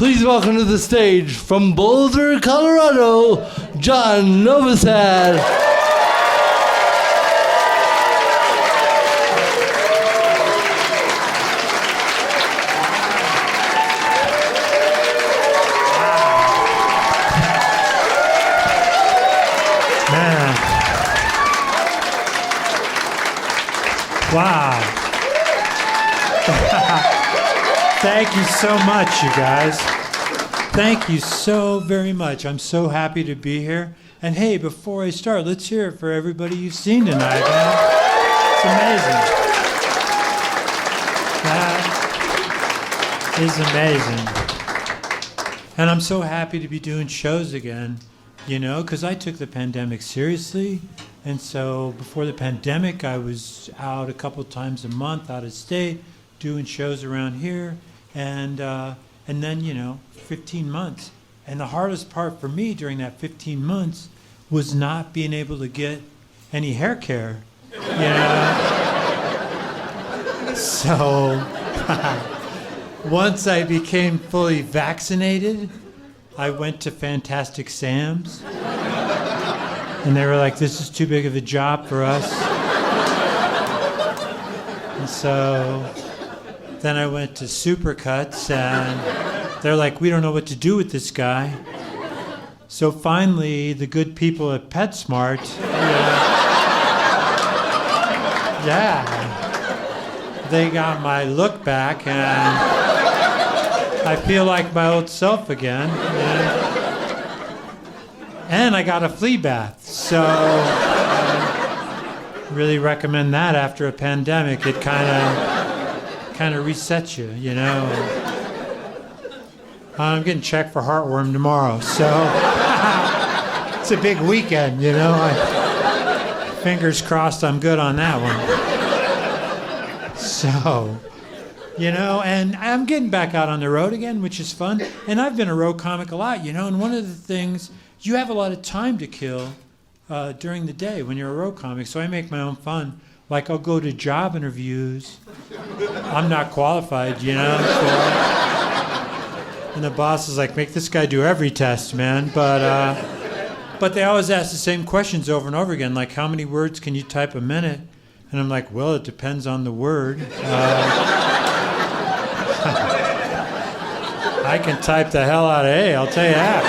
Please welcome to the stage from Boulder, Colorado, John Novosad. Wow. Thank you so much, you guys. Thank you so very much. I'm so happy to be here. And hey, before I start, let's hear it for everybody you've seen tonight, man. It's amazing. That is amazing. And I'm so happy to be doing shows again, you know, because I took the pandemic seriously. And so before the pandemic, I was out a couple times a month out of state, doing shows around here, and then, you know, 15 months. And the hardest part for me during that 15 months was not being able to get any hair care, you know? So once I became fully vaccinated, I went to Fantastic Sam's. And they were like, this is too big of a job for us. And so then I went to Supercuts, and they're like, we don't know what to do with this guy. So finally, the good people at PetSmart, they got my look back, and I feel like my old self again. And I got a flea bath, so really recommend that after a pandemic. It kind of resets you, you know. I'm getting checked for heartworm tomorrow, so it's a big weekend, you know. Fingers crossed I'm good on that one. So, you know, and I'm getting back out on the road again, which is fun. And I've been a road comic a lot, you know, and one of the things, you have a lot of time to kill during the day when you're a road comic, so I make my own fun. Like, I'll go to job interviews. I'm not qualified, you know? And the boss is like, make this guy do every test, man. But they always ask the same questions over and over again, like, how many words can you type a minute? And I'm like, well, it depends on the word. I can type the hell out of A, I'll tell you that.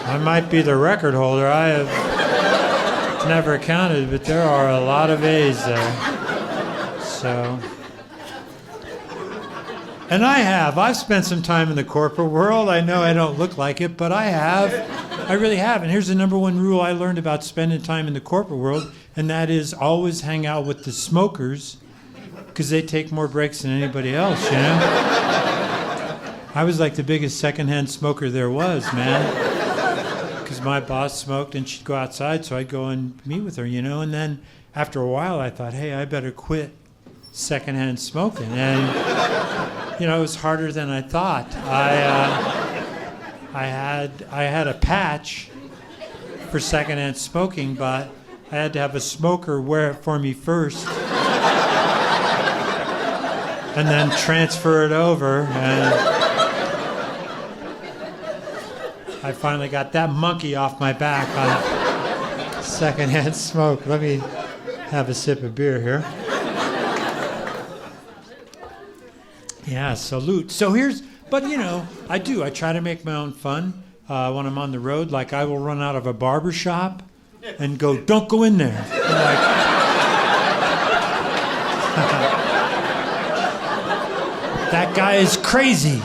I might be the record holder. I have never counted, but there are a lot of A's there. So, and I've spent some time in the corporate world. I know I don't look like it, but I have. I really have. And here's the number one rule I learned about spending time in the corporate world, and that is always hang out with the smokers, because they take more breaks than anybody else, you know? I was like the biggest secondhand smoker there was, man. Because my boss smoked and she'd go outside, so I'd go and meet with her, you know? And then after a while, I thought, hey, I better quit secondhand smoking. And, you know, it was harder than I thought. I had a patch for secondhand smoking, but I had to have a smoker wear it for me first. And then transfer it over, and I finally got that monkey off my back on secondhand smoke. Let me have a sip of beer here. Yeah, salute. So but you know, I try to make my own fun when I'm on the road. Like, I will run out of a barber shop and go, don't go in there. That guy is crazy.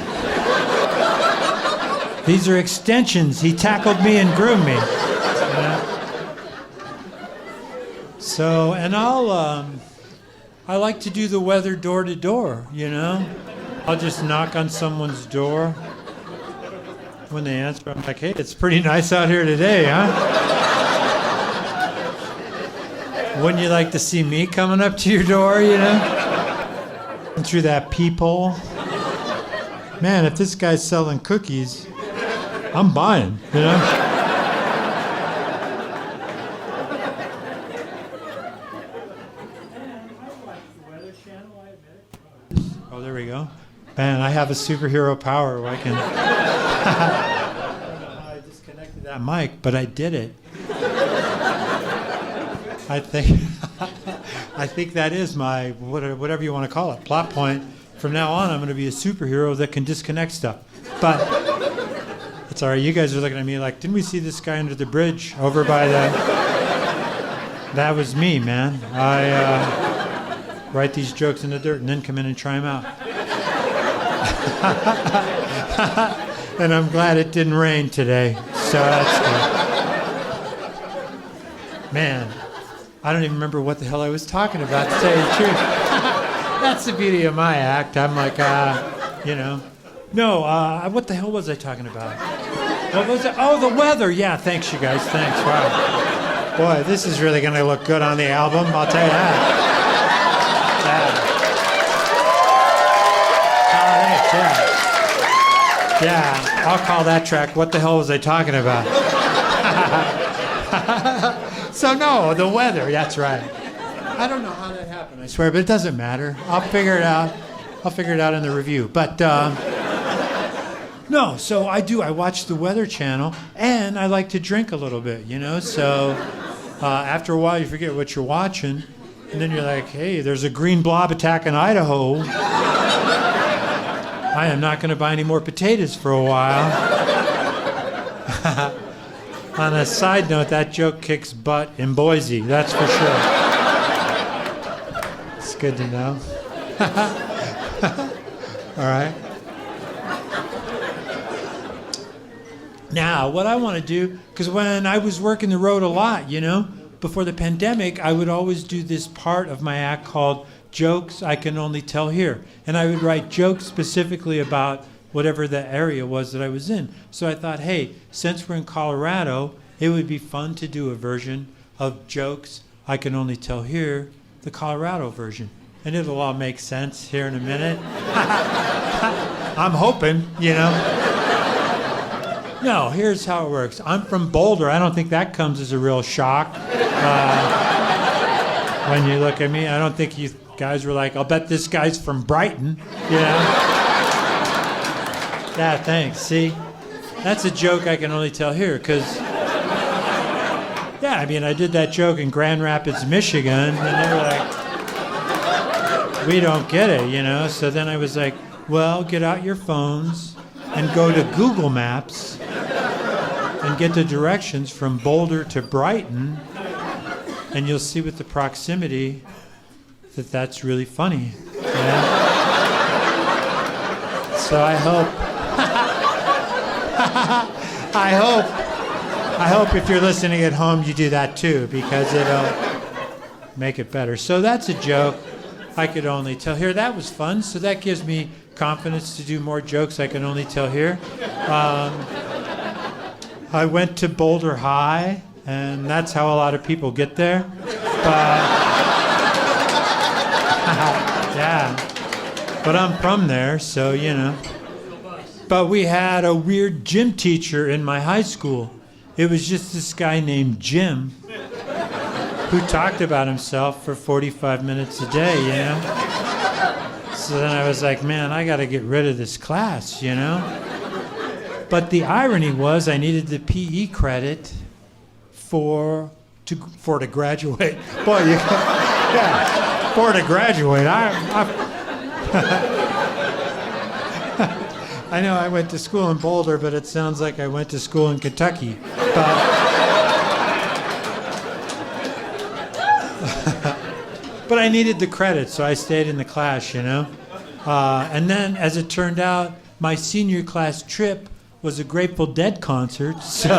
These are extensions. He tackled me and groomed me. Yeah. So, and I like to do the weather door to door, you know? I'll just knock on someone's door. When they answer, I'm like, hey, it's pretty nice out here today, huh? Wouldn't you like to see me coming up to your door, you know? And through that peephole. Man, if this guy's selling cookies, I'm buying, you know? Oh, there we go. Man, I have a superhero power where I can... I disconnected that mic, but I did it. I think that is my, whatever you want to call it, plot point. From now on, I'm going to be a superhero that can disconnect stuff. But it's all right. You guys are looking at me like, didn't we see this guy under the bridge over by the... That was me, man. I write these jokes in the dirt and then come in and try them out. And I'm glad it didn't rain today. So that's good. Man, I don't even remember what the hell I was talking about, to tell you the truth. That's the beauty of my act. I'm like, No, what the hell was I talking about? What was it? Oh, the weather. Yeah, thanks, you guys. Thanks. Wow. Boy, this is really going to look good on the album, I'll tell you that. Yeah, I'll call that track, What the Hell Was I Talking About? So, no, the weather, that's right. I don't know how that happened, I swear, but it doesn't matter. I'll figure it out. I'll figure it out in the review. But, no, so I watch the Weather Channel, and I like to drink a little bit, so after a while you forget what you're watching, and then you're like, hey, there's a green blob attack in Idaho. I am not going to buy any more potatoes for a while. On a side note, that joke kicks butt in Boise, that's for sure. It's good to know. All right. Now, what I want to do, because when I was working the road a lot, before the pandemic, I would always do this part of my act called Jokes I Can Only Tell Here. And I would write jokes specifically about whatever the area was that I was in. So I thought, hey, since we're in Colorado, it would be fun to do a version of Jokes I Can Only Tell Here, the Colorado version. And it'll all make sense here in a minute. I'm hoping, No, here's how it works. I'm from Boulder. I don't think that comes as a real shock. When you look at me, I don't think you guys were like, I'll bet this guy's from Brighton, Yeah, thanks. See? That's a joke I can only tell here, because, I did that joke in Grand Rapids, Michigan, and they were like, we don't get it, So then I was like, well, get out your phones and go to Google Maps and get the directions from Boulder to Brighton, and you'll see with the proximity that that's really funny. So I hope if you're listening at home you do that too, because it'll make it better. So that's a joke I could only tell here. That was fun, so that gives me confidence to do more jokes I can only tell here. I went to Boulder High, and that's how a lot of people get there. But I'm from there, so But we had a weird gym teacher in my high school. It was just this guy named Jim who talked about himself for 45 minutes a day, So then I was like, man, I got to get rid of this class, But the irony was I needed the PE credit to graduate. Boy, for to graduate. I know I went to school in Boulder, but it sounds like I went to school in Kentucky. But I needed the credit, so I stayed in the class, And then, as it turned out, my senior class trip was a Grateful Dead concert, so,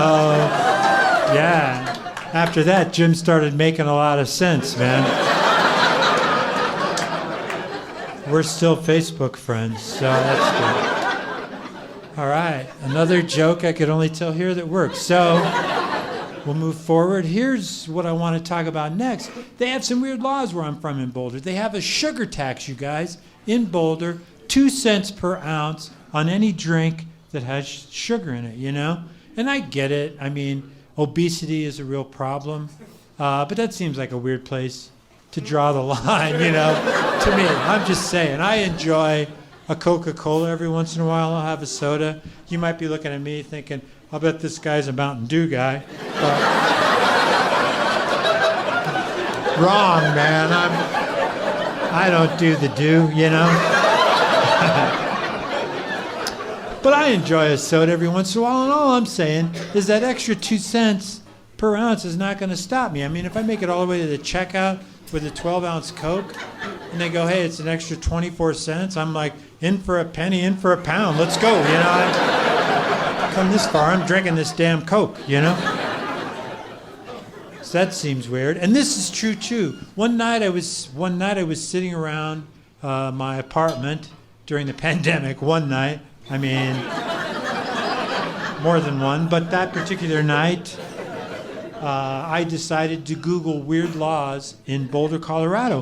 After that, Jim started making a lot of sense, man. We're still Facebook friends, so that's good. All right, another joke I could only tell here that works. So we'll move forward. Here's what I want to talk about next. They have some weird laws where I'm from in Boulder. They have a sugar tax, you guys, in Boulder, 2 cents per ounce on any drink that has sugar in it, And I get it. Obesity is a real problem, but that seems like a weird place to draw the line, to me. I'm just saying, I enjoy a Coca-Cola every once in a while. I'll have a soda. You might be looking at me thinking, I'll bet this guy's a Mountain Dew guy. Wrong, man. I don't do the dew, But I enjoy a soda every once in a while, and all I'm saying is that extra 2 cents per ounce is not going to stop me. I mean, if I make it all the way to the checkout with a 12-ounce Coke, and they go, hey, it's an extra 24 cents, I'm like, in for a penny, in for a pound, let's go, I've come this far, I'm drinking this damn Coke, So that seems weird. And this is true, too. One night I was sitting around my apartment during the pandemic, one night. I mean, more than one, but that particular night, I decided to Google weird laws in Boulder, Colorado.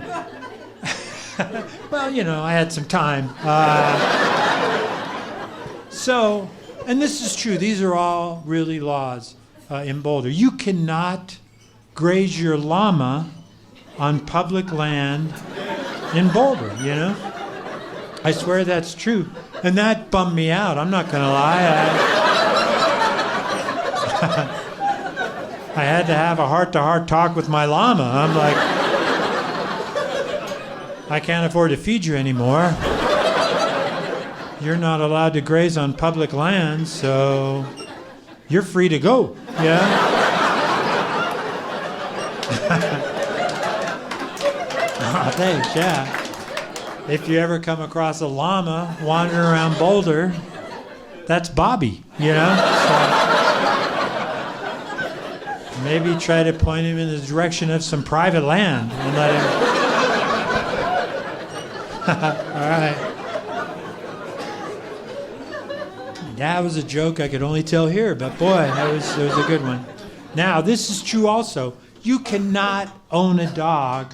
Well, I had some time. And this is true. These are all really laws in Boulder. You cannot graze your llama on public land in Boulder, I swear that's true. And that bummed me out. I'm not going to lie. I had to have a heart-to-heart talk with my llama. I'm like, I can't afford to feed you anymore. You're not allowed to graze on public land, so you're free to go. Yeah? Oh, thanks, yeah. If you ever come across a llama wandering around Boulder, that's Bobby, So maybe try to point him in the direction of some private land and let him. All right. That was a joke I could only tell here, but boy, that was a good one. Now, this is true also. You cannot own a dog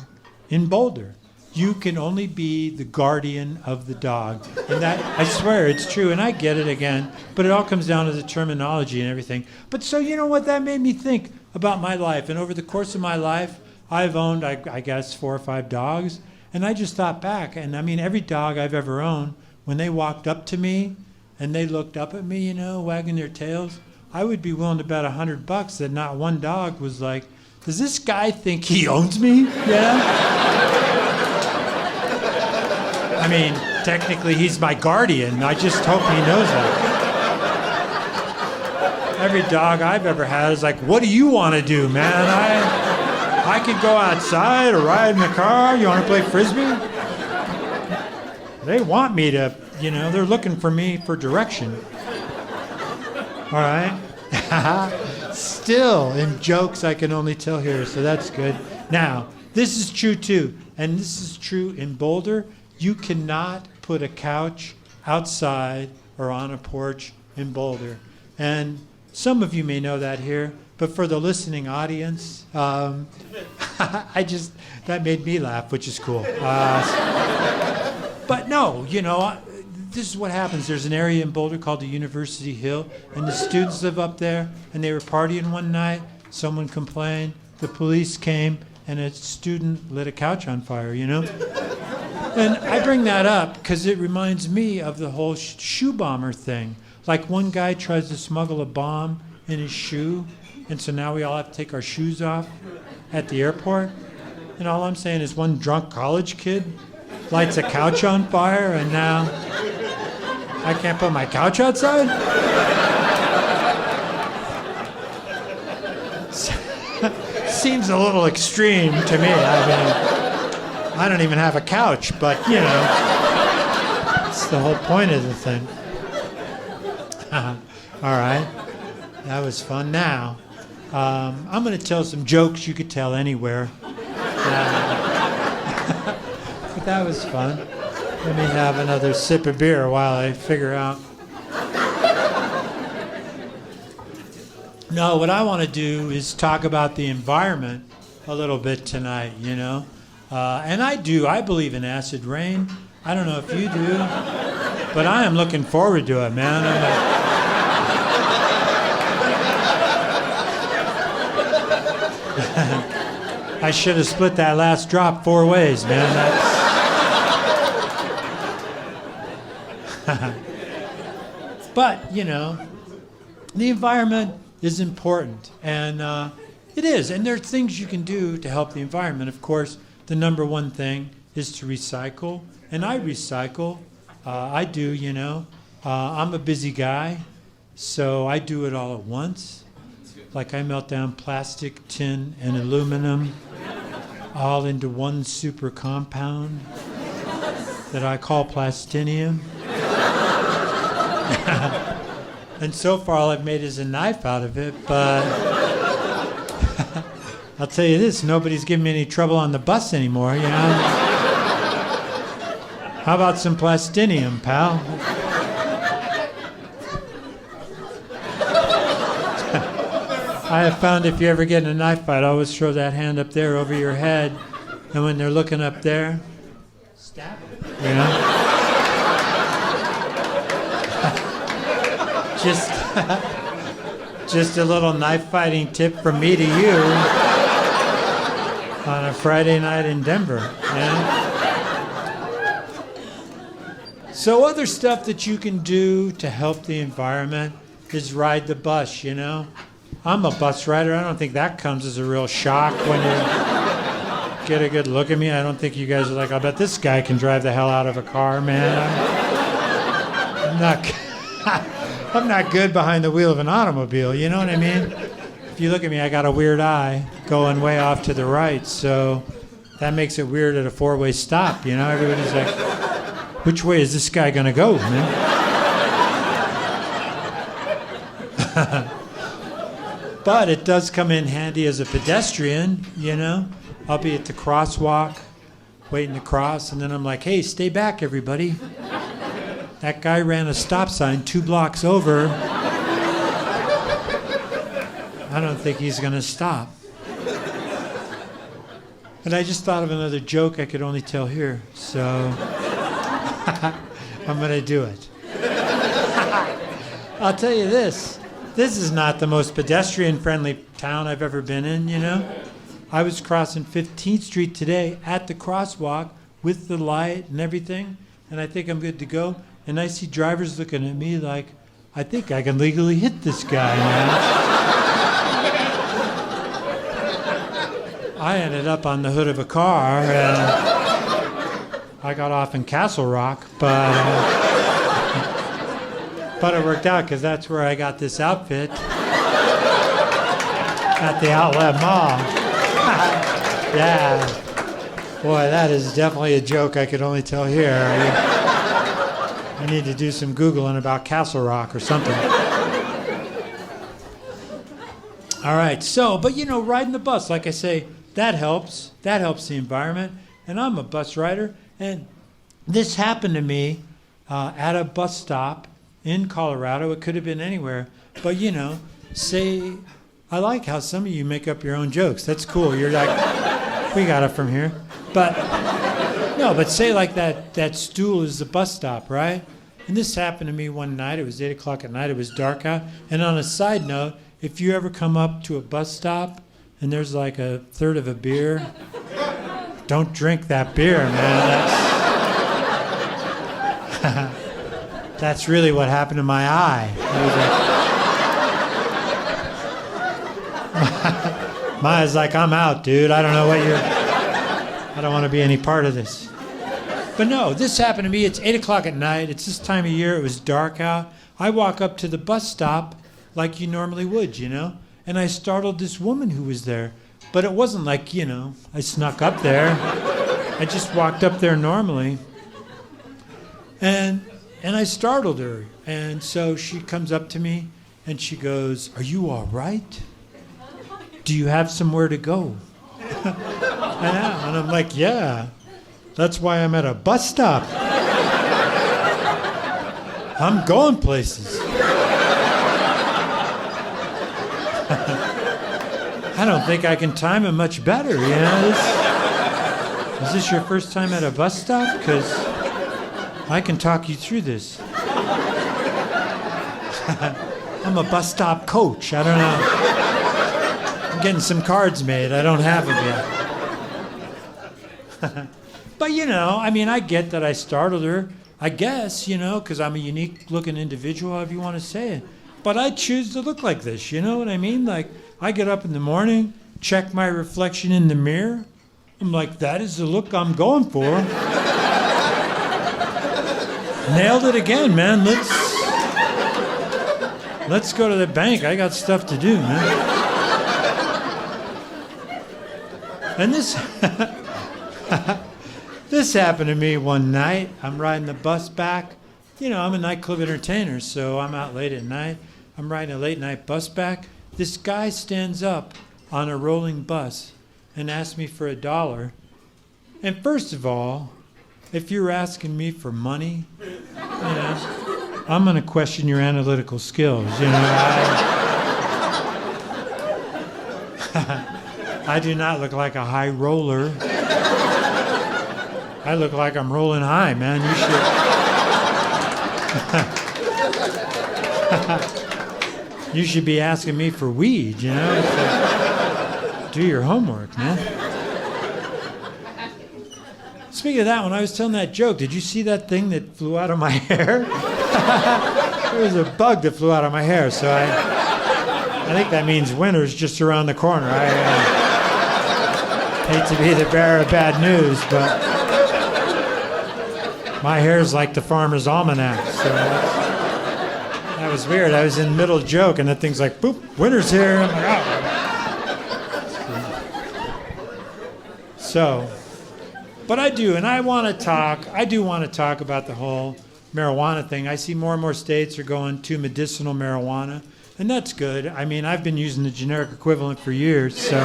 in Boulder. You can only be the guardian of the dog. And that, I swear, it's true, and I get it again, but it all comes down to the terminology and everything. But so, that made me think about my life. And over the course of my life, I've owned, I guess, 4 or 5 dogs. And I just thought back, and I mean, every dog I've ever owned, when they walked up to me and they looked up at me, wagging their tails, I would be willing to bet $100 that not one dog was like, does this guy think he owns me? I mean, technically he's my guardian. I just hope he knows that. Every dog I've ever had is like, what do you want to do, man? I could go outside or ride in the car. You want to play Frisbee? They want me to, they're looking for me for direction. All right? Still, in jokes I can only tell here, so that's good. Now, this is true too, and this is true in Boulder. You cannot put a couch outside or on a porch in Boulder. And some of you may know that here, but for the listening audience, that made me laugh, which is cool. But no, this is what happens. There's an area in Boulder called the University Hill, and the students live up there, and they were partying one night. Someone complained. The police came, and a student lit a couch on fire, And I bring that up because it reminds me of the whole shoe bomber thing. Like one guy tries to smuggle a bomb in his shoe, and so now we all have to take our shoes off at the airport. And all I'm saying is one drunk college kid lights a couch on fire, and now I can't put my couch outside? Seems a little extreme to me. I mean, I don't even have a couch, but, it's the whole point of the thing. All right. That was fun. Now, I'm going to tell some jokes you could tell anywhere. But that was fun. Let me have another sip of beer while I figure out. No, what I want to do is talk about the environment a little bit tonight, And I believe in acid rain. I don't know if you do, but I am looking forward to it, man. I should have split that last drop 4 ways, man. But, the environment is important, and it is. And there are things you can do to help the environment. Of course, the number one thing is to recycle, and I recycle. I do, I'm a busy guy, so I do it all at once. Like I melt down plastic, tin, and aluminum all into one super compound that I call plastinium. And so far all I've made is a knife out of it, but I'll tell you this, nobody's giving me any trouble on the bus anymore, How about some plastinium, pal? I have found if you ever get in a knife fight, always throw that hand up there over your head, and when they're looking up there, stab them. Just a little knife fighting tip from me to you on a Friday night in Denver. So other stuff that you can do to help the environment is ride the bus, I'm a bus rider. I don't think that comes as a real shock when you get a good look at me. I don't think you guys are like, I bet this guy can drive the hell out of a car, man. I'm not good behind the wheel of an automobile, you know what I mean? If you look at me, I got a weird eye going way off to the right, so that makes it weird at a 4-way stop, Everybody's like, which way is this guy gonna go, man? But it does come in handy as a pedestrian, I'll be at the crosswalk, waiting to cross, and then I'm like, hey, stay back, everybody. That guy ran a stop sign 2 blocks over. I don't think he's going to stop. And I just thought of another joke I could only tell here, so I'm going to do it. I'll tell you this. This is not the most pedestrian-friendly town I've ever been in, I was crossing 15th Street today at the crosswalk with the light and everything, and I think I'm good to go. And I see drivers looking at me like, I think I can legally hit this guy, man. I ended up on the hood of a car, and I got off in Castle Rock, but it worked out because that's where I got this outfit at the outlet mall. Yeah. Boy, that is definitely a joke I could only tell here. I need to do some Googling about Castle Rock or something. All right, but riding the bus, like I say, that helps. That helps the environment. And I'm a bus rider, and this happened to me at a bus stop in Colorado. It could have been anywhere. But, say, I like how some of you make up your own jokes. That's cool. You're like, we got it from here. But say like that stool is the bus stop, right? And this happened to me one night. It was 8 o'clock at night. It was dark out. And on a side note, if you ever come up to a bus stop and there's like a third of a beer, don't drink that beer, man. That's really what happened to my eye. My eye's like, I'm out, dude. I don't know what I don't want to be any part of this. But no, this happened to me. It's 8 o'clock at night. It's this time of year. It was dark out. I walk up to the bus stop like you normally would, and I startled this woman who was there. But it wasn't like, I snuck up there. I just walked up there normally. And I startled her. And so she comes up to me and she goes, "Are you all right? Do you have somewhere to go?" And I'm like, "Yeah. That's why I'm at a bus stop. I'm going places." I don't think I can time it much better, Is this your first time at a bus stop? Because I can talk you through this. I'm a bus stop coach. I don't know. I'm getting some cards made. I don't have them yet. But, I get that I startled her. I guess, because I'm a unique-looking individual, however you want to say it. But I choose to look like this, you know what I mean? Like, I get up in the morning, check my reflection in the mirror. I'm like, that is the look I'm going for. Nailed it again, man. Let's go to the bank. I got stuff to do, man. And this this happened to me one night. I'm riding the bus back. I'm a nightclub entertainer, so I'm out late at night. I'm riding a late night bus back. This guy stands up on a rolling bus and asks me for $1. And first of all, if you're asking me for money, I'm going to question your analytical skills. I do not look like a high roller. I look like I'm rolling high, man. You should be asking me for weed, So do your homework, man. Speaking of that, when I was telling that joke, did you see that thing that flew out of my hair? There was a bug that flew out of my hair, so I think that means winter's just around the corner. I hate to be the bearer of bad news, but my hair's like the farmer's almanac, so that was weird. I was in the middle of a joke, and that thing's like, boop, winter's here. I'm like, oh. So, but I do want to talk about the whole marijuana thing. I see more and more states are going to medicinal marijuana, and that's good. I've been using the generic equivalent for years, so.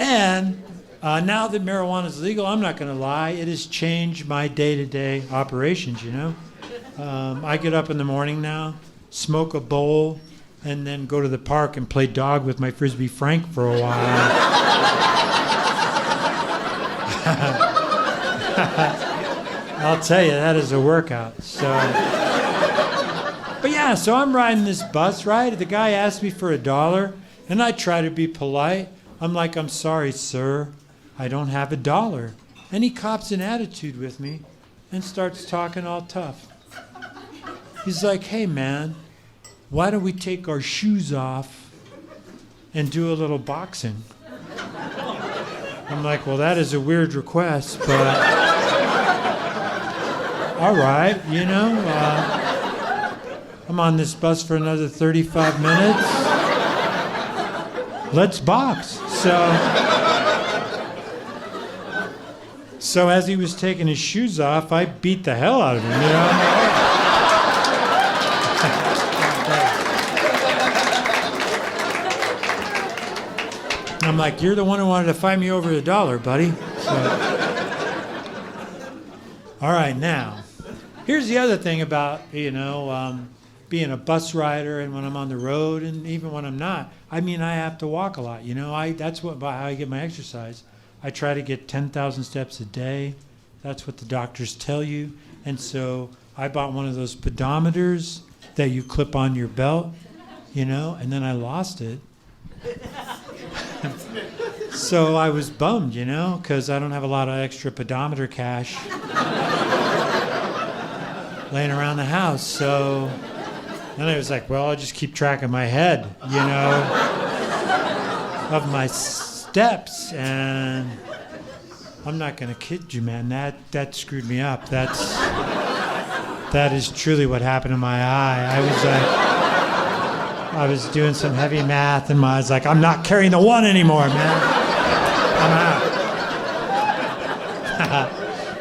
And now that marijuana is legal, I'm not going to lie, it has changed my day-to-day operations, I get up in the morning now, smoke a bowl, and then go to the park and play dog with my Frisbee Frank for a while. I'll tell you, that is a workout. So I'm riding this bus, right? The guy asked me for $1, and I try to be polite. I'm like, I'm sorry, sir, I don't have $1. And he cops an attitude with me and starts talking all tough. He's like, hey, man, why don't we take our shoes off and do a little boxing? I'm like, well, that is a weird request, but all right, I'm on this bus for another 35 minutes. Let's box. So as he was taking his shoes off, I beat the hell out of him, I'm like, you're the one who wanted to fight me over $1, buddy. So, all right, now, here's the other thing about, being a bus rider and when I'm on the road and even when I'm not. I have to walk a lot, That's how I get my exercise. I try to get 10,000 steps a day. That's what the doctors tell you. And so I bought one of those pedometers that you clip on your belt, and then I lost it. So I was bummed, because I don't have a lot of extra pedometer cash laying around the house. So then I was like, well, I'll just keep track of my head, of my steps. And I'm not going to kid you, man. That screwed me up. That is truly what happened in my eye. I was doing some heavy math, and I was like, I'm not carrying the 1 anymore, man. I'm out.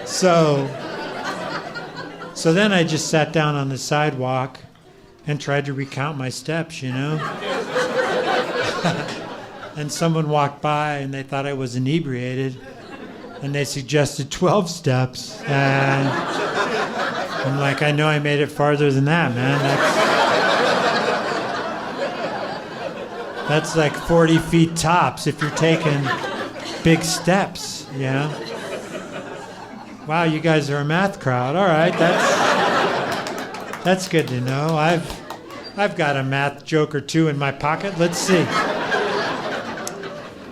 So then I just sat down on the sidewalk and tried to recount my steps, And someone walked by, and they thought I was inebriated, and they suggested 12 steps. And I'm like, I know I made it farther than that, man. That's like 40 feet tops if you're taking big steps, Wow, you guys are a math crowd. All right, that's good to know. I've got a math joke or two in my pocket. Let's see.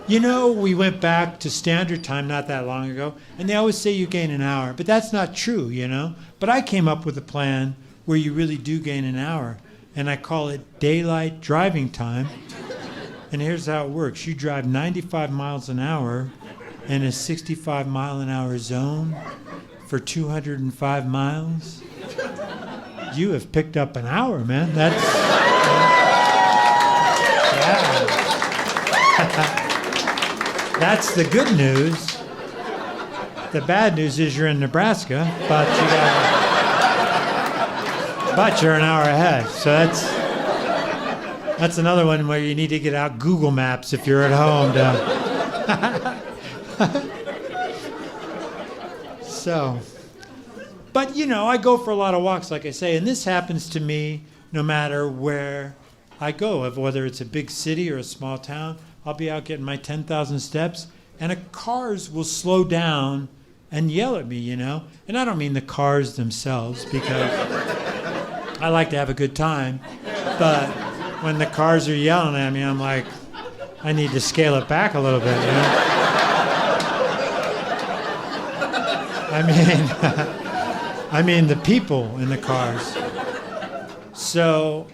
You know, we went back to standard time not that long ago, and they always say you gain an hour, but that's not true, you know? But I came up with a plan where you really do gain an hour, and I call it daylight driving time. And here's how it works. You drive 95 miles an hour in a 65 mile an hour zone for 205 miles. You have picked up an hour, man. That's... yeah. That's the good news. The bad news is you're in Nebraska, but you're an hour ahead. So that's another one where you need to get out Google Maps if you're at home. So, but you know, I go for a lot of walks, like I say, and this happens to me no matter where I go, whether it's a big city or a small town. I'll be out getting my 10,000 steps, and cars will slow down and yell at me, you know? And I don't mean the cars themselves, because I like to have a good time. But when the cars are yelling at me, I'm like, I need to scale it back a little bit, you know? I mean the people in the cars. So,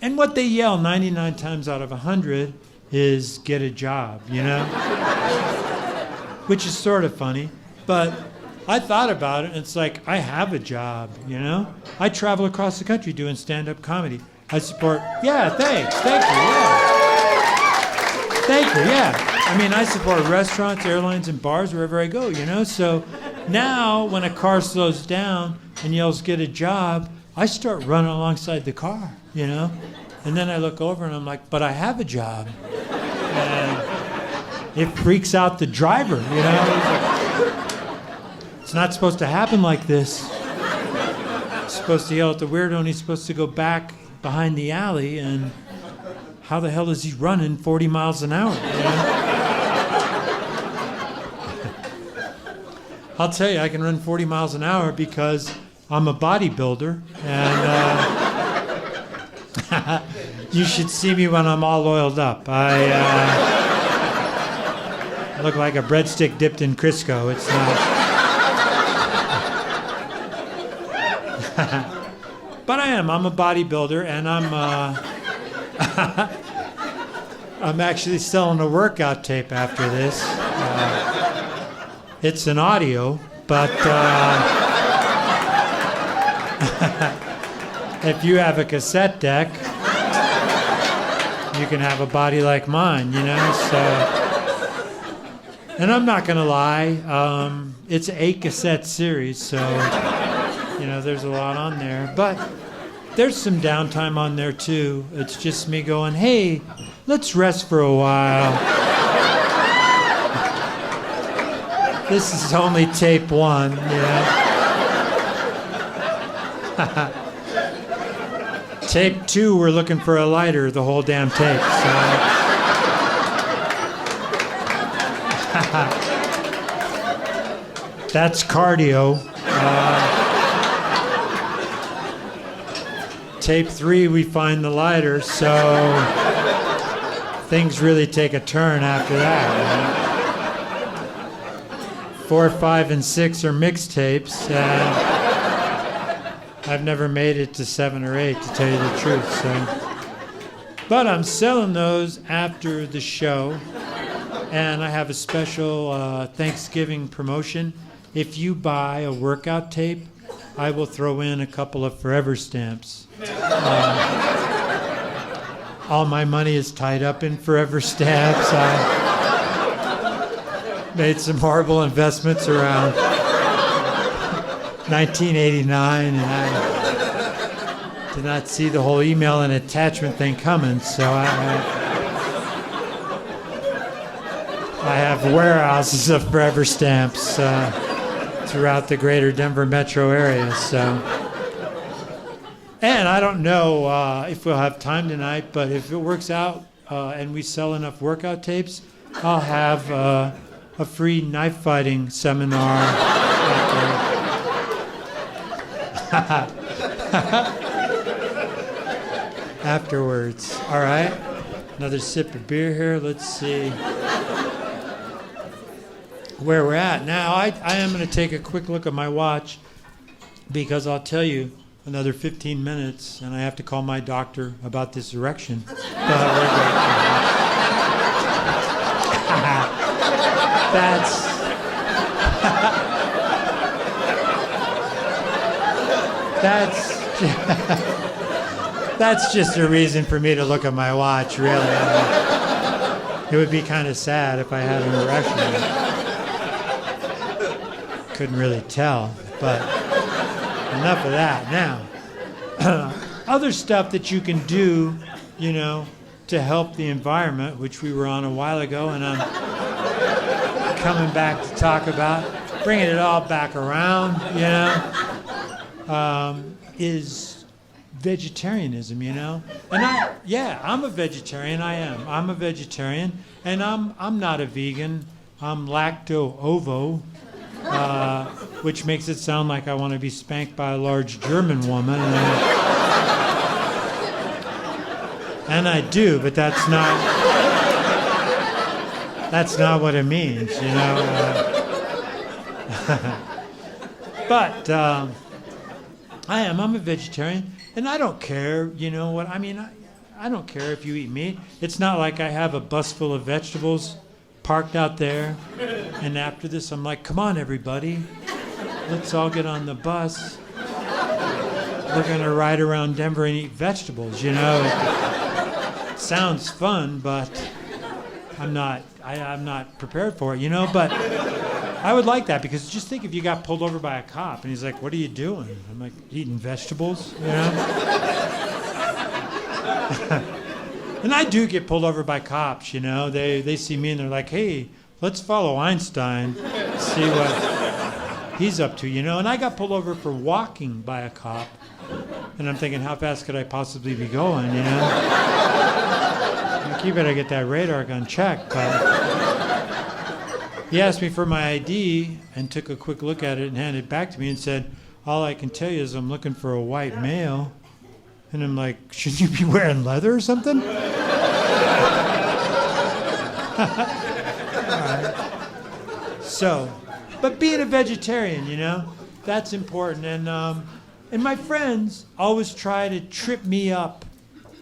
and what they yell 99 times out of 100 is get a job, you know? Which is sort of funny, but I thought about it, and it's like, I have a job, you know? I travel across the country doing stand-up comedy. I support, yeah, thank you, yeah. Thank you, yeah. I mean, I support restaurants, airlines, and bars wherever I go, you know? So now, when a car slows down and yells, get a job, I start running alongside the car, you know? And then I look over and I'm like, but I have a job. And it freaks out the driver, you know? It's not supposed to happen like this. He's supposed to yell at the weirdo, and he's supposed to go back behind the alley, and how the hell is he running 40 miles an hour, you know? I'll tell you, I can run 40 miles an hour because I'm a bodybuilder, and you should see me when I'm all oiled up. I look like a breadstick dipped in Crisco. It's not. But I am. I'm a bodybuilder, and I'm actually selling a workout tape after this. It's an audio, but if you have a cassette deck, you can have a body like mine, you know? So, and I'm not gonna lie, it's an 8-cassette series, so you know, there's a lot on there. But there's some downtime on there too. It's just me going, hey, let's rest for a while. This is only tape 1, you know? Tape 2, we're looking for a lighter, the whole damn tape. So. That's cardio. Tape 3, we find the lighter, so things really take a turn after that. 4, 5, and 6 are mixtapes. I've never made it to 7 or 8, to tell you the truth. So, but I'm selling those after the show, and I have a special Thanksgiving promotion. If you buy a workout tape, I will throw in a couple of forever stamps. All my money is tied up in forever stamps. I made some horrible investments around 1989, and I did not see the whole email and attachment thing coming, so I have warehouses of forever stamps throughout the greater Denver metro area. So, and I don't know if we'll have time tonight, but if it works out and we sell enough workout tapes, I'll have a free knife fighting seminar. afterwards. All right. Another sip of beer here. Let's see where we're at. Now, I am going to take a quick look at my watch because I'll tell you another 15 minutes and I have to call my doctor about this erection. But we're good. That's just a reason for me to look at my watch, really. I mean, it would be kind of sad if I had an erection. Couldn't really tell, but enough of that. Now, other stuff that you can do, you know, to help the environment, which we were on a while ago, and I'm coming back to talk about, bringing it all back around, you know, is vegetarianism, you know. And I'm a vegetarian. I'm a vegetarian, and I'm not a vegan. I'm lacto-ovo, which makes it sound like I want to be spanked by a large German woman. And I do, but that's not what it means, you know. But I'm a vegetarian, and I don't care, you know what, I mean, I don't care if you eat meat. It's not like I have a bus full of vegetables parked out there, and after this I'm like, come on everybody, let's all get on the bus. We're gonna ride around Denver and eat vegetables, you know. It sounds fun, but I'm not prepared for it, you know, but I would like that, because just think if you got pulled over by a cop and he's like, what are you doing? I'm like, eating vegetables, you know? And I do get pulled over by cops, you know. They see me and they're like, hey, let's follow Einstein, see what he's up to, you know. And I got pulled over for walking by a cop, and I'm thinking, how fast could I possibly be going, you know? Like, you better get that radar gun checked, but he asked me for my ID and took a quick look at it and handed it back to me and said, all I can tell you is I'm looking for a white male. And I'm like, shouldn't you be wearing leather or something? All right. So, but being a vegetarian, you know, that's important. And my friends always try to trip me up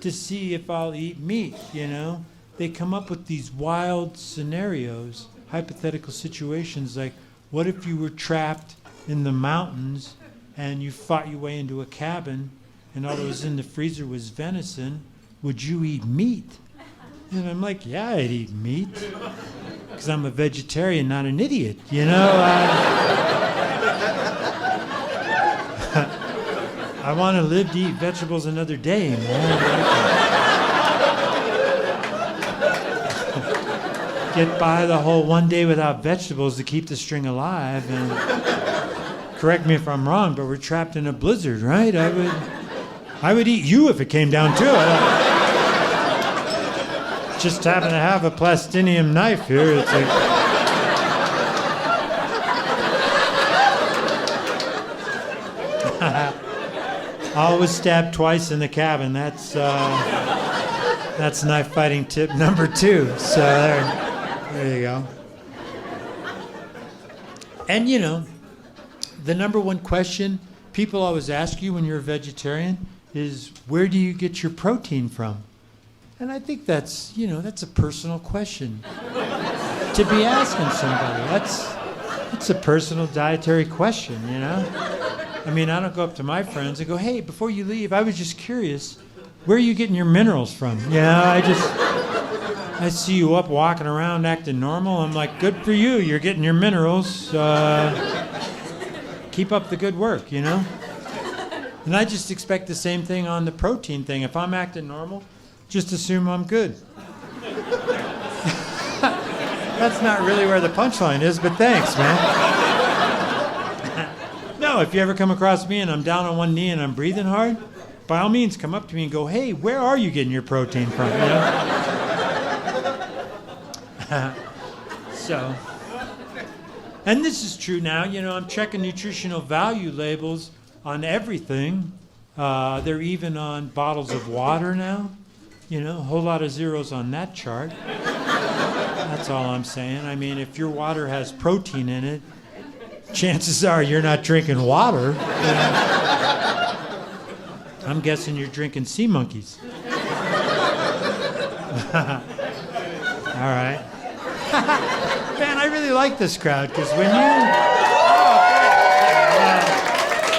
to see if I'll eat meat, you know. They come up with these wild scenarios, hypothetical situations like, what if you were trapped in the mountains and you fought your way into a cabin and all that was in the freezer was venison? Would you eat meat? And I'm like, yeah, I'd eat meat, because I'm a vegetarian, not an idiot, you know. I want to live to eat vegetables another day, man. Get by the whole one day without vegetables to keep the string alive. And correct me if I'm wrong, but we're trapped in a blizzard, right? I would eat you if it came down to it. Just happen to have a plastinium knife here. It's like, always stab twice in the cabin. That's knife fighting tip number 2. So there you go. And you know, the number one question people always ask you when you're a vegetarian is, where do you get your protein from? And I think that's a personal question to be asking somebody. That's a personal dietary question, you know? I mean, I don't go up to my friends and go, hey, before you leave, I was just curious, where are you getting your minerals from? You know, I see you up walking around acting normal. I'm like, good for you. You're getting your minerals. Keep up the good work, you know? And I just expect the same thing on the protein thing. If I'm acting normal, just assume I'm good. That's not really where the punchline is, but thanks, man. No, if you ever come across me and I'm down on one knee and I'm breathing hard, by all means, come up to me and go, hey, where are you getting your protein from? You know? So, and this is true now. You know, I'm checking nutritional value labels on everything. They're even on bottles of water now. You know, a whole lot of zeros on that chart. That's all I'm saying. I mean, if your water has protein in it, chances are you're not drinking water. You know? I'm guessing you're drinking sea monkeys. All right. Man, I really like this crowd because when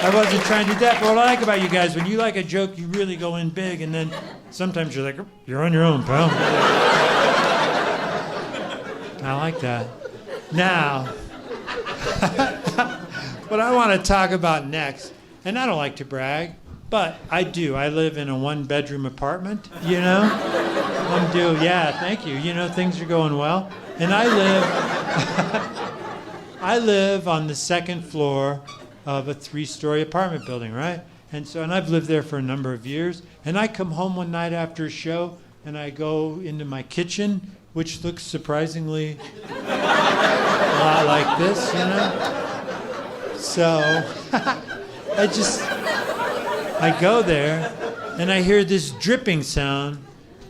I wasn't trying to do that, but what I like about you guys, when you like a joke, you really go in big, and then sometimes you're like, you're on your own, pal. I like that. Now, what I want to talk about next, and I don't like to brag, but I do. I live in a one-bedroom apartment, you know? Yeah, thank you. You know, things are going well. And I live on the second floor of a 3-story apartment building, right? And I've lived there for a number of years. And I come home one night after a show, and I go into my kitchen, which looks surprisingly a lot like this, you know? So I go there, and I hear this dripping sound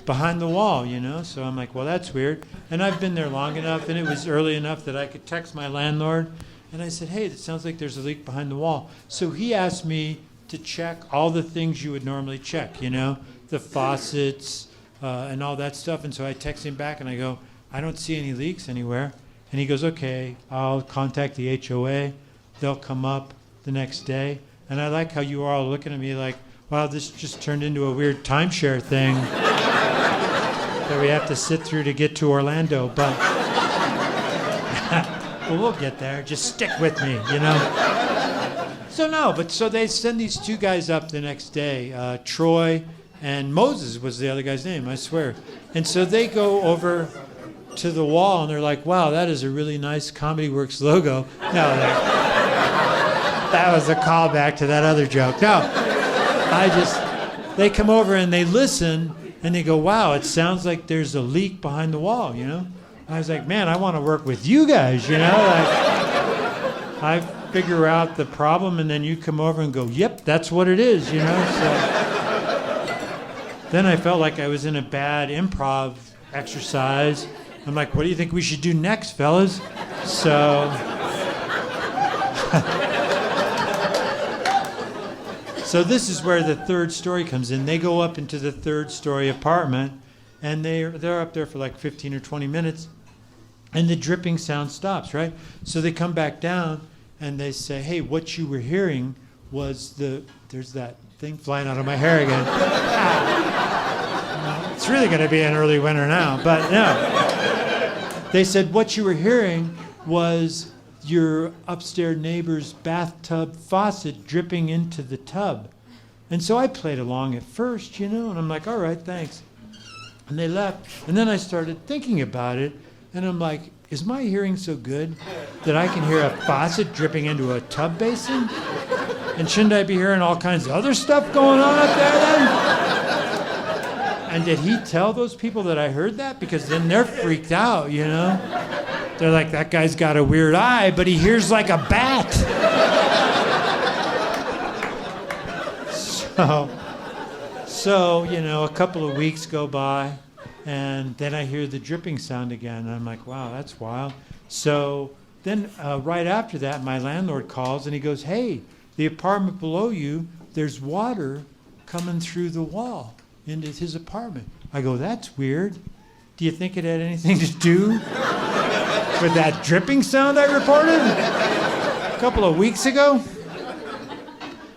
behind the wall, you know? So I'm like, well, that's weird. And I've been there long enough, and it was early enough that I could text my landlord. And I said, hey, it sounds like there's a leak behind the wall. So he asked me to check all the things you would normally check, you know? The faucets and all that stuff. And so I text him back, and I go, I don't see any leaks anywhere. And he goes, okay, I'll contact the HOA. They'll come up the next day. And I like how you are all looking at me like, wow, this just turned into a weird timeshare thing that we have to sit through to get to Orlando. But we'll get there. Just stick with me, you know? So they send these two guys up the next day, Troy and Moses was the other guy's name, I swear. And so they go over to the wall, and they're like, wow, that is a really nice Comedy Works logo. No, that was a callback to that other joke. No, they come over and they listen, and they go, wow, it sounds like there's a leak behind the wall, you know? I was like, man, I want to work with you guys, you know? Like, I figure out the problem, and then you come over and go, yep, that's what it is, you know? So then I felt like I was in a bad improv exercise. I'm like, what do you think we should do next, fellas? So this is where the third story comes in. They go up into the third story apartment, and they're up there for like 15 or 20 minutes, and the dripping sound stops, right? So they come back down, and they say, hey, what you were hearing was there's that thing flying out of my hair again. It's really going to be an early winter now, but no. They said what you were hearing was your upstairs neighbor's bathtub faucet dripping into the tub. And so I played along at first, you know, and I'm like, all right, thanks. And they left. And then I started thinking about it, and I'm like, is my hearing so good that I can hear a faucet dripping into a tub basin? And shouldn't I be hearing all kinds of other stuff going on up there then? And did he tell those people that I heard that? Because then they're freaked out, you know? They're like, that guy's got a weird eye, but he hears like a bat. So, you know, a couple of weeks go by, and then I hear the dripping sound again, and I'm like, wow, that's wild. So then right after that, my landlord calls, and he goes, hey, the apartment below you, there's water coming through the wall into his apartment. I go, that's weird. Do you think it had anything to do with that dripping sound I reported a couple of weeks ago?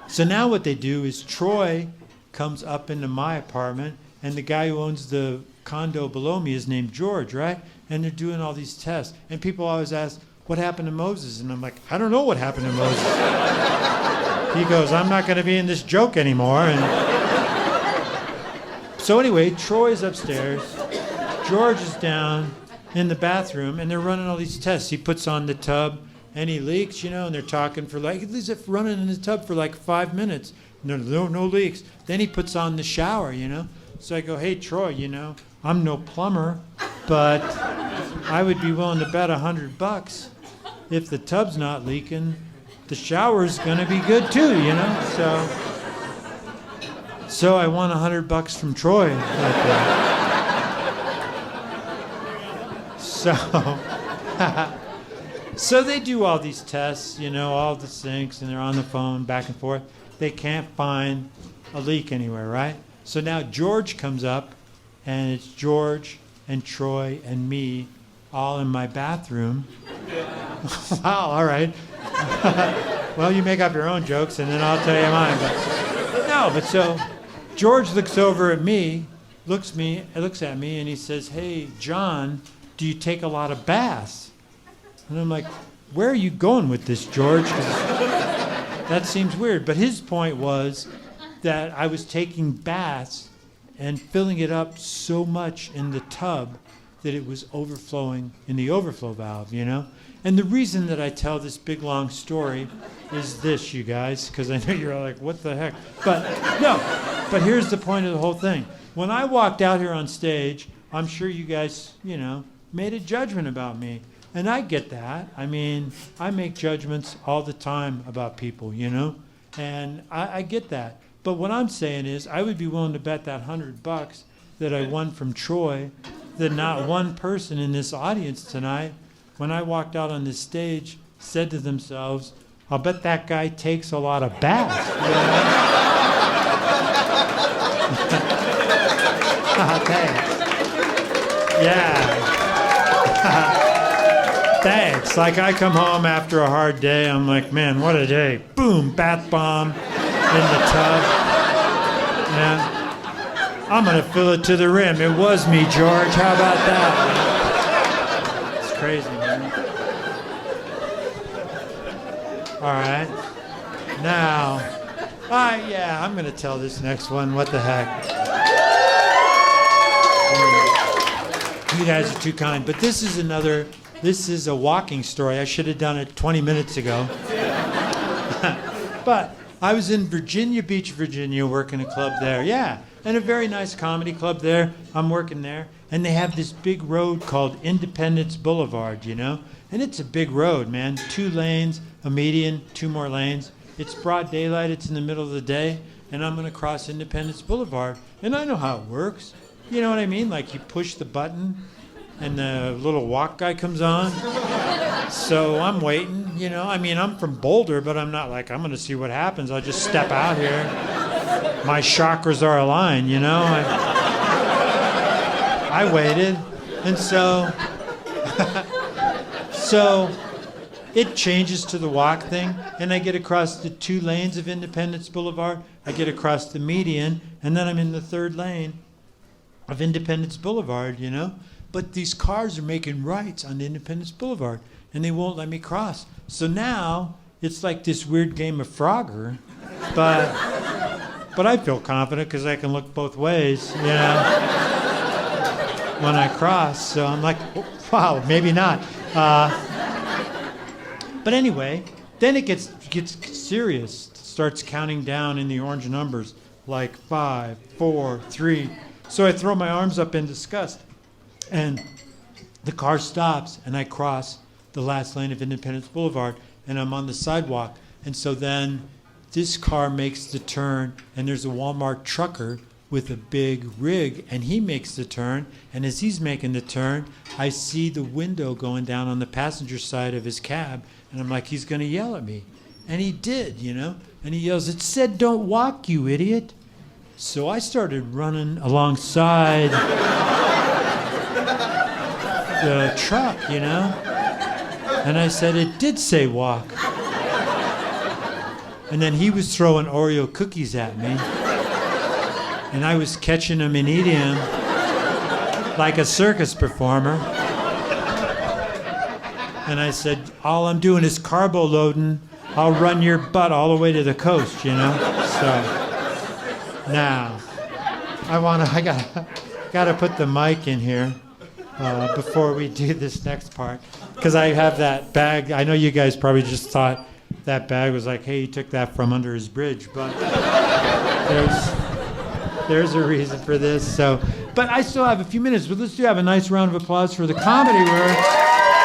So now what they do is Troy comes up into my apartment, and the guy who owns the condo below me is named George, right? And they're doing all these tests. And people always ask, what happened to Moses? And I'm like, I don't know what happened to Moses. He goes, I'm not going to be in this joke anymore. And so anyway, Troy's upstairs, George is down in the bathroom, and they're running all these tests. He puts on the tub, and he leaks, you know, and they're talking for like, he's running in the tub for like 5 minutes. No leaks. Then he puts on the shower, you know. So I go, hey, Troy, you know, I'm no plumber, but I would be willing to bet $100 if the tub's not leaking, the shower's going to be good too, you know. So So I won $100 from Troy that day. So they do all these tests, all the sinks, and they're on the phone back and forth. They can't find a leak anywhere, right? So now George comes up, and it's George and Troy and me all in my bathroom. Wow, all right. Well, you make up your own jokes, and then I'll tell you mine. But so George looks over at me, looks at me, and he says, "Hey, John, do you take a lot of baths?" And I'm like, "Where are you going with this, George? 'Cause that seems weird." But his point was that I was taking baths and filling it up so much in the tub that it was overflowing in the overflow valve, And the reason that I tell this big, long story is this, you guys, because I know you're all like, what the heck? But here's the point of the whole thing. When I walked out here on stage, I'm sure you guys, made a judgment about me. And I get that. I mean, I make judgments all the time about people, And I get that. But what I'm saying is I would be willing to bet that $100 that I won from Troy that not one person in this audience tonight, when I walked out on this stage, said to themselves, "I'll bet that guy takes a lot of baths." Thanks. Yeah. Thanks. Like I come home after a hard day, I'm like, man, what a day. Boom, bath bomb in the tub. Yeah. I'm going to fill it to the rim. It was me, George. How about that? It's crazy, man. All right. Now, I'm going to tell this next one. What the heck? You guys are too kind. But this is a walking story. I should have done it 20 minutes ago. But I was in Virginia Beach, Virginia, working a club there. Yeah. And a very nice comedy club there. I'm working there. And they have this big road called Independence Boulevard, And it's a big road, man. 2 lanes, a median, 2 more lanes. It's broad daylight. It's in the middle of the day. And I'm going to cross Independence Boulevard. And I know how it works. You know what I mean? Like you push the button and the little walk guy comes on. So I'm waiting, I mean, I'm from Boulder, but I'm not like, I'm going to see what happens. I'll just step out here. My chakras are aligned, I waited. And so it changes to the walk thing, and I get across the 2 lanes of Independence Boulevard. I get across the median, and then I'm in the 3rd lane of Independence Boulevard, But these cars are making rights on Independence Boulevard, and they won't let me cross. So now it's like this weird game of Frogger, but I feel confident because I can look both ways, when I cross. So I'm like, oh, wow, maybe not. But anyway, then it gets serious. It starts counting down in the orange numbers, like 5, 4, 3. So I throw my arms up in disgust, and the car stops, and I cross the last lane of Independence Boulevard, and I'm on the sidewalk. And so then this car makes the turn, and there's a Walmart trucker with a big rig, and he makes the turn. And as he's making the turn, I see the window going down on the passenger side of his cab, and I'm like, he's going to yell at me. And he did, And he yells, "It said don't walk, you idiot." So I started running alongside the truck, And I said, "It did say walk." And then he was throwing Oreo cookies at me. And I was catching them and eating them like a circus performer. And I said, "All I'm doing is carbo loading. I'll run your butt all the way to the coast, So now I gotta put the mic in here before we do this next part, because I have that bag. I know you guys probably just thought that bag was like, hey, he took that from under his bridge, but there's a reason for this. So, but I still have a few minutes, but let's have a nice round of applause for the Comedy Works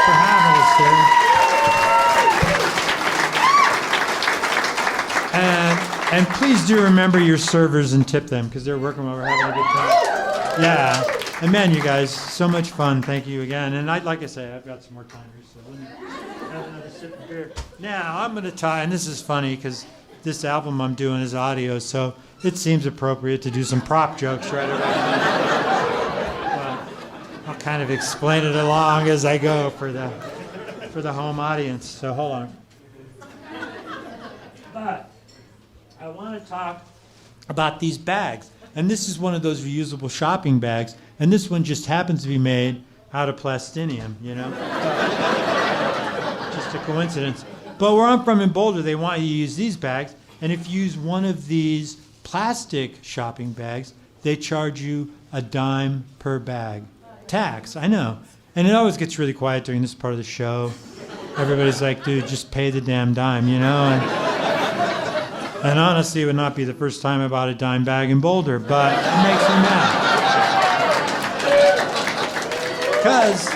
for having us here. And please Please do remember your servers and tip them because they're working while we're having a good time. Yeah. And man, you guys, so much fun. Thank you again. And like I say, I've got some more time here, so let me have another sip of beer. Now, I'm going to tie, and this is funny because this album I'm doing is audio, so it seems appropriate to do some prop jokes right away. I'll kind of explain it along as I go for the home audience. So hold on. But I want to talk about these bags. And this is one of those reusable shopping bags. And this one just happens to be made out of plastinium, you know? Just a coincidence. But where I'm from in Boulder, they want you to use these bags. And if you use one of these plastic shopping bags, they charge you $0.10 per bag. Tax, I know. And it always gets really quiet during this part of the show. Everybody's like, dude, just pay the damn dime, you know? And honestly, it would not be the first time I bought a dime bag in Boulder, but it makes me mad. Because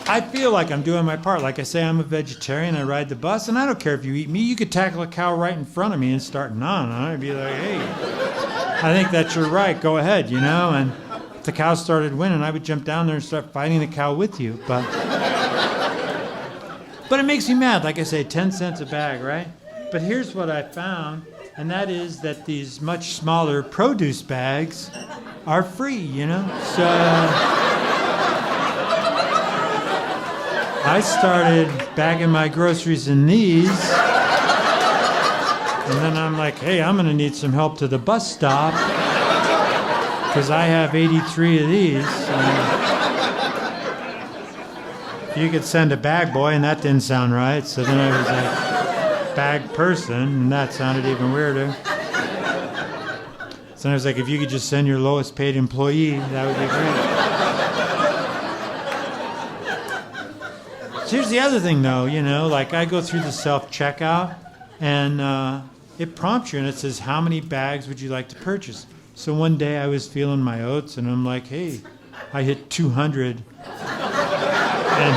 I feel like I'm doing my part. Like I say, I'm a vegetarian, I ride the bus, and I don't care if you eat me. You could tackle a cow right in front of me and start gnawing on it. I'd be like, hey, I think that's your right, go ahead, you know? And if the cow started winning, I would jump down there and start fighting the cow with you. But it makes me mad. Like I say, 10 cents a bag, right? But here's what I found, and that is that these much smaller produce bags are free, you know? So I started bagging my groceries in these, and then I'm like, hey, I'm gonna need some help to the bus stop, because I have 83 of these. You could send a bag boy, and that didn't sound right, so then I was like, bag person, and that sounded even weirder. So I was like, if you could just send your lowest paid employee, that would be great. So here's the other thing though, you know, like I go through the self-checkout and it prompts you and it says, how many bags would you like to purchase? So one day I was feeling my oats and I'm like, hey, I hit 200 and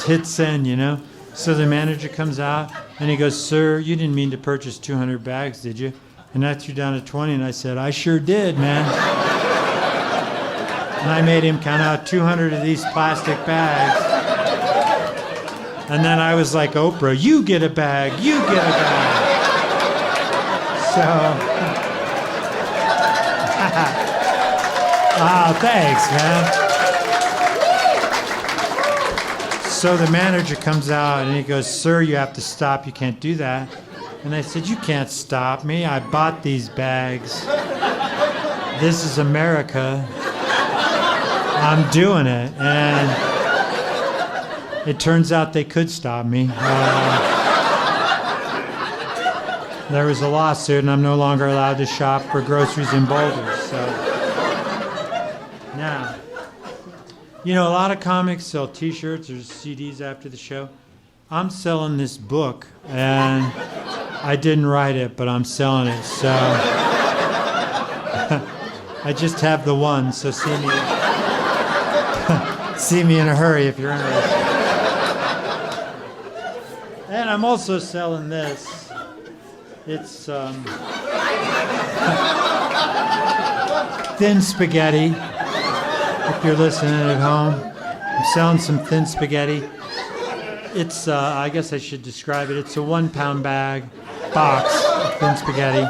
hit send, you know? So the manager comes out and he goes, sir, you didn't mean to purchase 200 bags, did you? And I threw down to 20 and I said, I sure did, man. And I made him count out 200 of these plastic bags. And then I was like, Oprah, you get a bag, you get a bag. So, oh, thanks, man. So the manager comes out and he goes, sir, you have to stop. You can't do that. And I said, you can't stop me. I bought these bags. This is America. I'm doing it. And it turns out they could stop me. There was a lawsuit and I'm no longer allowed to shop for groceries in Boulder. So now, you know, a lot of comics sell T-shirts or CDs after the show. I'm selling this book, and I didn't write it, but I'm selling it. So I just have the one. So see me in a hurry if you're interested. And I'm also selling this. It's thin spaghetti. If you're listening at home, I'm selling some thin spaghetti. It's, I guess I should describe it. It's a 1 pound bag, box of thin spaghetti.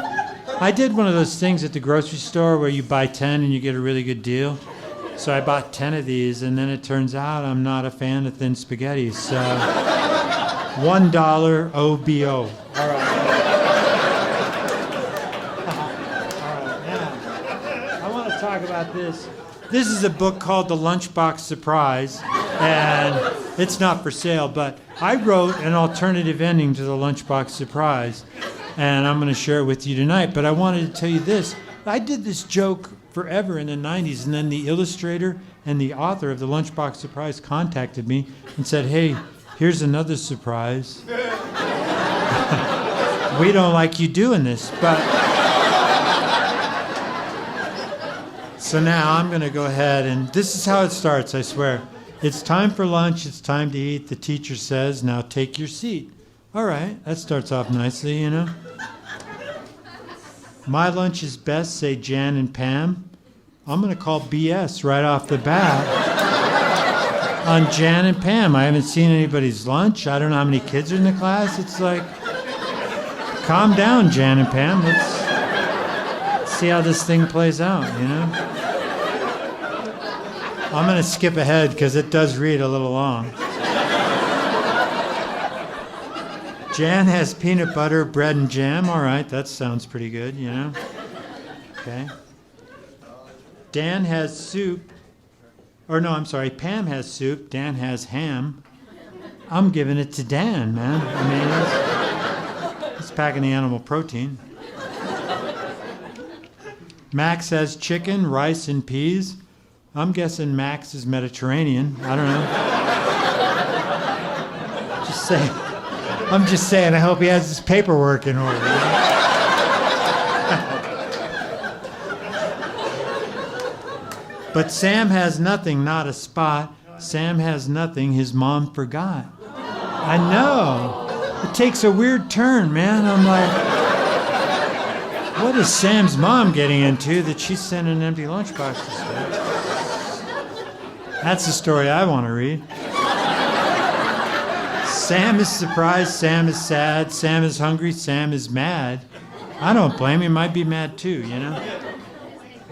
I did one of those things at the grocery store where you buy 10 and you get a really good deal. So I bought 10 of these, and then it turns out I'm not a fan of thin spaghetti. So $1 OBO. All right. Now, I want to talk about this. This is a book called The Lunchbox Surprise, and it's not for sale, but I wrote an alternative ending to The Lunchbox Surprise, and I'm going to share it with you tonight. But I wanted to tell you this. I did this joke forever in the 90s, and then the illustrator and the author of The Lunchbox Surprise contacted me and said, hey, here's another surprise. We don't like you doing this, but... So now I'm going to go ahead, and this is how it starts, I swear. It's time for lunch, it's time to eat. The teacher says, now take your seat. All right, that starts off nicely, you know. My lunch is best, say Jan and Pam. I'm going to call BS right off the bat on Jan and Pam. I haven't seen anybody's lunch. I don't know how many kids are in the class. It's like, calm down, Jan and Pam. Let's see how this thing plays out, you know? I'm going to skip ahead because it does read a little long. Jan has peanut butter, bread, and jam. All right, that sounds pretty good, you know? Okay. Dan has soup. Or no, I'm sorry, Pam has soup. Dan has ham. I'm giving it to Dan, man. I mean, he's packing the animal protein. Max has chicken, rice, and peas. I'm guessing Max is Mediterranean. I don't know. Just saying. I'm just saying, I hope he has his paperwork in order. But Sam has nothing, not a spot. Sam has nothing, his mom forgot. I know. It takes a weird turn, man. I'm like, what is Sam's mom getting into that she's sending an empty lunchbox to school? That's the story I want to read. Sam is surprised, Sam is sad, Sam is hungry, Sam is mad. I don't blame him, might be mad too, you know?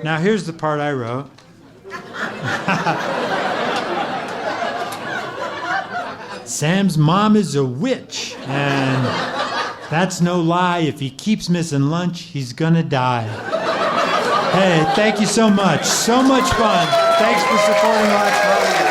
Now here's the part I wrote. Sam's mom is a witch, and that's no lie. If he keeps missing lunch, he's gonna die. Hey, thank you so much. So much fun. Thanks for supporting Watch Hollywood.